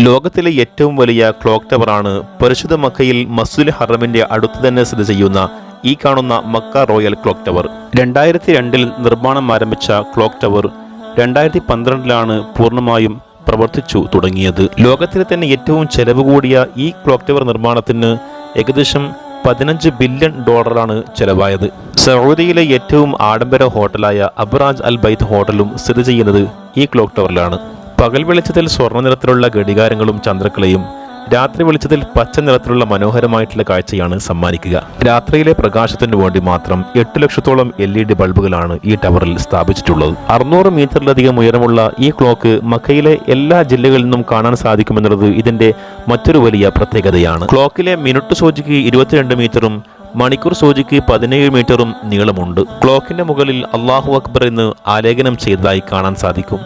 ലോകത്തിലെ ഏറ്റവും വലിയ ക്ലോക്ക് ടവറാണ് പരിശുദ്ധ മക്കയിൽ മസ്ജിദുൽ ഹറമിന്റെ അടുത്ത് തന്നെ സ്ഥിതി ചെയ്യുന്ന ഈ കാണുന്ന മക്ക റോയൽ ക്ലോക്ക് ടവർ. 2002 നിർമ്മാണം ആരംഭിച്ച ക്ലോക്ക് ടവർ 2012 പൂർണ്ണമായും പ്രവർത്തിച്ചു തുടങ്ങിയത്. ലോകത്തിലെ തന്നെ ഏറ്റവും ചെലവ് കൂടിയ ഈ ക്ലോക്ക് ടവർ നിർമ്മാണത്തിന് ഏകദേശം $15 ബില്യൺ ചെലവായത്. സൗദിയിലെ ഏറ്റവും ആഡംബര ഹോട്ടലായ അബ്രാജ് അൽ ബൈത്ത് ഹോട്ടലും സ്ഥിതി ചെയ്യുന്നത് ഈ ക്ലോക്ക് ടവറിലാണ്. പകൽ വെളിച്ചത്തിൽ സ്വർണ്ണ നിറത്തിലുള്ള ഘടികാരങ്ങളും ചന്ദ്രക്കലയും രാത്രി വെളിച്ചത്തിൽ പച്ച നിറത്തിലുള്ള മനോഹരമായിട്ടുള്ള കാഴ്ചയാണ് സമ്മാനിക്കുക. രാത്രിയിലെ പ്രകാശത്തിനു വേണ്ടി മാത്രം 8 ലക്ഷത്തോളം LED ബൾബുകളാണ് ഈ ടവറിൽ സ്ഥാപിച്ചിട്ടുള്ളത്. 600 മീറ്ററിലധികം ഉയരമുള്ള ഈ ക്ലോക്ക് മക്കയിലെ എല്ലാ ജില്ലകളിൽ നിന്നും കാണാൻ സാധിക്കുമെന്നുള്ളത് ഇതിന്റെ മറ്റൊരു വലിയ പ്രത്യേകതയാണ്. ക്ലോക്കിലെ മിനിറ്റ് സൂചിക്ക് 22 മീറ്ററും മണിക്കൂർ സൂചിക്ക് 17 മീറ്ററും നീളമുണ്ട്. ക്ലോക്കിന്റെ മുകളിൽ അല്ലാഹു അക്ബർ എന്ന് ആലേഖനം ചെയ്തതായി കാണാൻ സാധിക്കും.